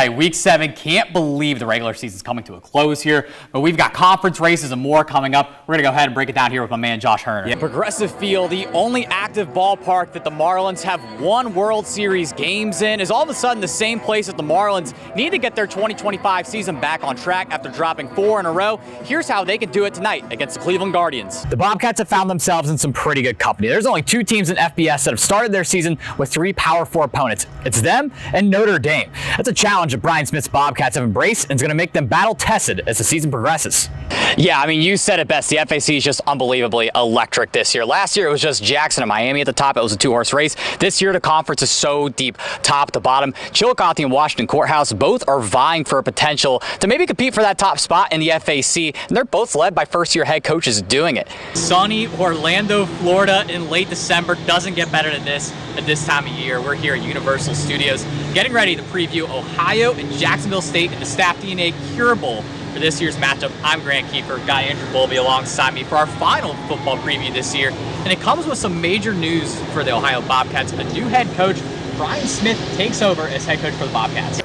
right, week 7. Can't believe the regular season's coming to a close here, but we've got conference races and more coming up. We're going to go ahead and break it down here with my man Josh Herner. Yeah, Progressive Field, the only active ballpark that the Marlins have won World Series games in, is all of a sudden the same place that the Marlins need to get their 2025 season back on track after dropping 4 in a row. Here's how they can do it tonight against the Cleveland Guardians. The Bobcats have found themselves in some pretty good company. There's only 2 teams in FBS that have started their season with 3 Power 4 opponents. It's them and Notre Dame. That's a challenge that Brian Smith's Bobcats have embraced, and it's going to make them battle-tested as the season progresses. Yeah, I mean, you said it best. The FAC is just unbelievably electric this year. Last year, it was just Jackson and Miami at the top. It was a 2-horse race. This year, the conference is so deep, top to bottom. Chillicothe and Washington Courthouse both are vying for a potential to maybe compete for that top spot in the FAC, and they're both led by first-year head coaches doing it. Sunny Orlando, Florida in late December. Doesn't get better than this at this time of year. We're here at Universal Studios getting ready to preview Ohio and Jacksonville State in the Staff DNA Cure Bowl. For this year's matchup, I'm Grant Kiefer, Guy Andrew Bowlby alongside me for our final football preview this year. And it comes with some major news for the Ohio Bobcats. A new head coach, Brian Smith, takes over as head coach for the Bobcats.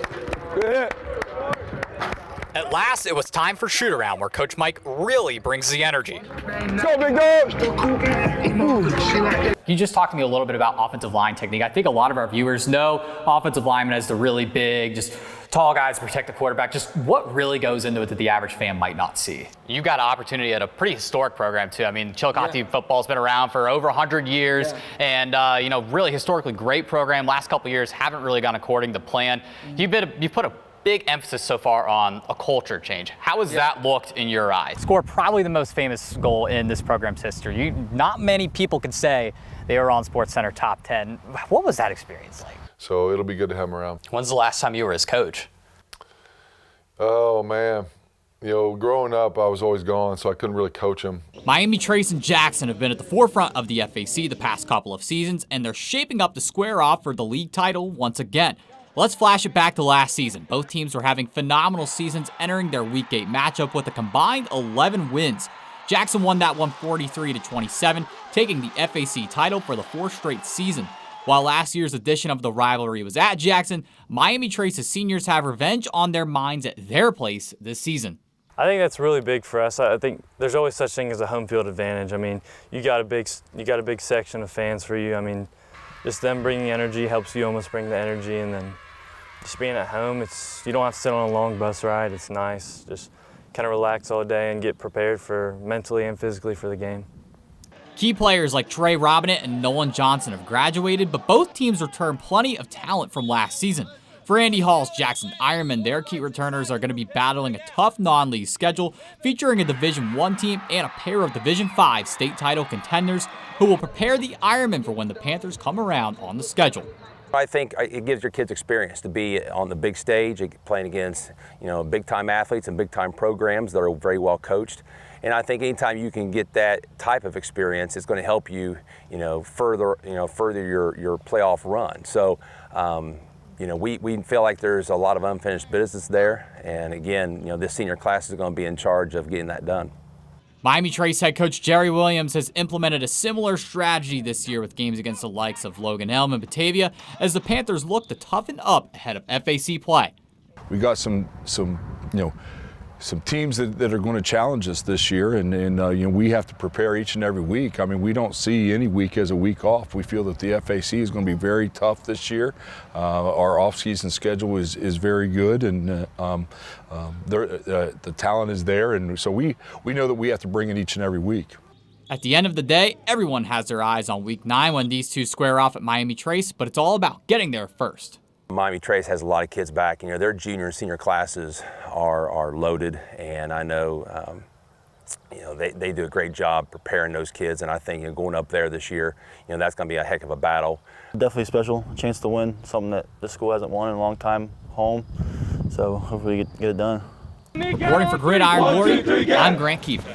At last, it was time for shoot around, where Coach Mike really brings the energy. Let's go, big dog! Can you just talk to me a little bit about offensive line technique? I think a lot of our viewers know offensive linemen as the really big, just tall guys to protect the quarterback. Just what really goes into it that the average fan might not see? You got an opportunity at a pretty historic program, too. I mean, Chillicothe football's been around for over 100 years, and, really historically great program. Last couple of years haven't really gone according to plan. You've put a big emphasis so far on a culture change. How has that looked in your eyes? Score probably the most famous goal in this program's history. Not many people could say they were on SportsCenter top 10. What was that experience like? So it'll be good to have him around. When's the last time you were his coach? Oh, man. Growing up, I was always gone, so I couldn't really coach him. Miami, Trace, and Jackson have been at the forefront of the FAC the past couple of seasons, and they're shaping up to square off for the league title once again. Let's flash it back to last season. Both teams were having phenomenal seasons entering their Week 8 matchup with a combined 11 wins. Jackson won that one 43-27, taking the FAC title for the 4th straight season. While last year's edition of the rivalry was at Jackson, Miami Trace's seniors have revenge on their minds at their place this season. I think that's really big for us. I think there's always such thing as a home field advantage. I mean, you got a big section of fans for you. I mean, just them bringing energy helps you almost bring the energy, and then just being at home, you don't have to sit on a long bus ride. It's nice. Just kind of relax all day and get prepared for mentally and physically for the game. Key players like Trey Robinett and Nolan Johnson have graduated, but both teams returned plenty of talent from last season. For Andy Hall's Jackson Ironmen, their key returners are going to be battling a tough non-league schedule featuring a Division I team and a pair of Division V state title contenders who will prepare the Ironmen for when the Panthers come around on the schedule. I think it gives your kids experience to be on the big stage, playing against big-time athletes and big-time programs that are very well coached. And I think anytime you can get that type of experience, it's going to help you, further your playoff run. So, we feel like there's a lot of unfinished business there. And again, this senior class is going to be in charge of getting that done. Miami Trace head coach Jerry Williams has implemented a similar strategy this year with games against the likes of Logan Elm and Batavia as the Panthers look to toughen up ahead of FAC play. We got some teams that are going to challenge us this year, and we have to prepare each and every week. I mean, we don't see any week as a week off. We feel that the FAC is going to be very tough this year. Our off-season schedule is very good, and the talent is there, and so we know that we have to bring it each and every week. At the end of the day, everyone has their eyes on Week 9 when these two square off at Miami Trace, but it's all about getting there first. Miami Trace has a lot of kids back. Their junior and senior classes are loaded, and I know they do a great job preparing those kids. And I think going up there this year, that's going to be a heck of a battle. Definitely special, a chance to win something that the school hasn't won in a long time, home. So hopefully we get it done. Reporting for Gridiron Warrior, I'm Grant Kiefer.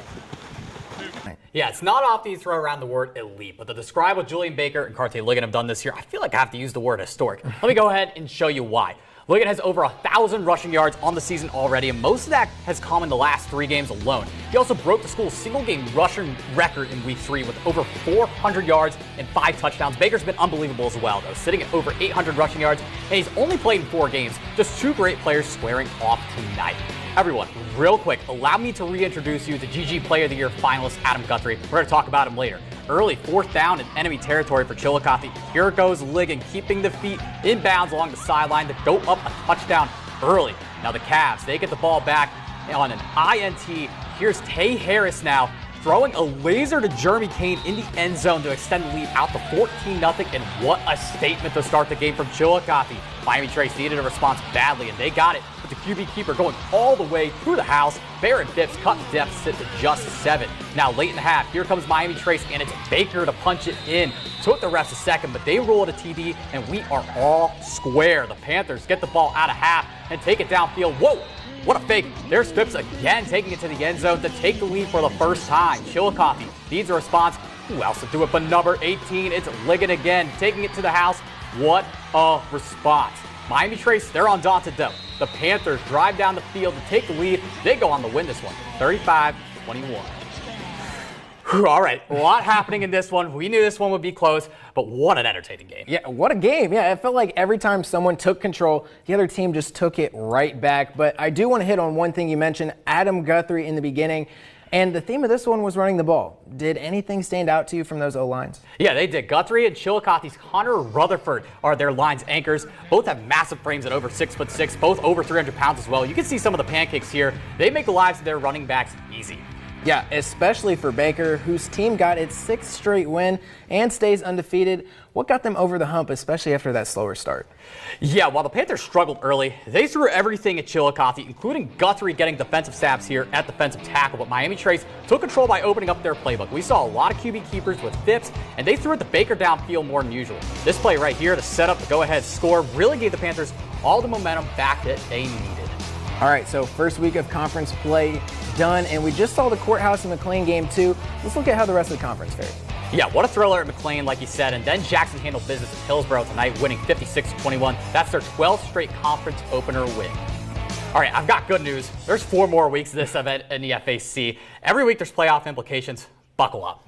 Yeah, it's not often you throw around the word elite, but to describe what Julian Baker and Cartier Ligon have done this year, I feel like I have to use the word historic. Let me go ahead and show you why. Ligon has over 1,000 rushing yards on the season already, and most of that has come in the last 3 games alone. He also broke the school's single-game rushing record in Week 3 with over 400 yards and 5 touchdowns. Baker's been unbelievable as well, though, sitting at over 800 rushing yards, and he's only played in 4 games. Just 2 great players squaring off tonight. Everyone, real quick, allow me to reintroduce you to GG Player of the Year finalist Adam Guthrie. We're going to talk about him later. Early 4th down in enemy territory for Chillicothe. Here goes Ligon, keeping the feet in bounds along the sideline to go up a touchdown early. Now the Cavs, they get the ball back on an INT. Here's Tay Harris now throwing a laser to Jeremy Kane in the end zone to extend the lead out to 14-0. And what a statement to start the game from Chillicothe. Miami Trace needed a response badly, and they got it. With the QB Kiefer going all the way through the house. Barrett Phipps cut the deficit to just 7. Now late in the half, here comes Miami Trace, and it's Baker to punch it in. Took the refs a second, but they roll it a TD, and we are all square. The Panthers get the ball out of half and take it downfield. Whoa! What a fake. There's Phipps again taking it to the end zone to take the lead for the first time. Chillicothe needs a response. Who else to do it but number 18? It's Ligon again, taking it to the house. What a response. Miami Trace, they're undaunted though. The Panthers drive down the field to take the lead. They go on to win this one, 35-21. All right, a lot happening in this one. We knew this one would be close, but what an entertaining game. Yeah, what a game. Yeah, it felt like every time someone took control, the other team just took it right back. But I do want to hit on one thing you mentioned, Adam Guthrie in the beginning. And the theme of this one was running the ball. Did anything stand out to you from those O-lines? Yeah, they did. Guthrie and Chillicothe's Hunter Rutherford are their line's anchors. Both have massive frames at over 6'6", both over 300 pounds as well. You can see some of the pancakes here. They make the lives of their running backs easy. Yeah, especially for Baker, whose team got its 6th straight win and stays undefeated. What got them over the hump, especially after that slower start? Yeah, while the Panthers struggled early, they threw everything at Chillicothe, including Guthrie getting defensive stabs here at defensive tackle. But Miami Trace took control by opening up their playbook. We saw a lot of QB keepers with Phipps, and they threw at the Baker downfield more than usual. This play right here to set up the go-ahead score really gave the Panthers all the momentum back that they needed. All right, so first week of conference play done, and we just saw the Courthouse and McLean game too. Let's look at how the rest of the conference fared. Yeah, what a thriller at McLean, like you said, and then Jackson handled business at Hillsborough tonight, winning 56-21. That's their 12th straight conference opener win. All right, I've got good news. There's 4 more weeks of this event in the FAC. Every week there's playoff implications. Buckle up.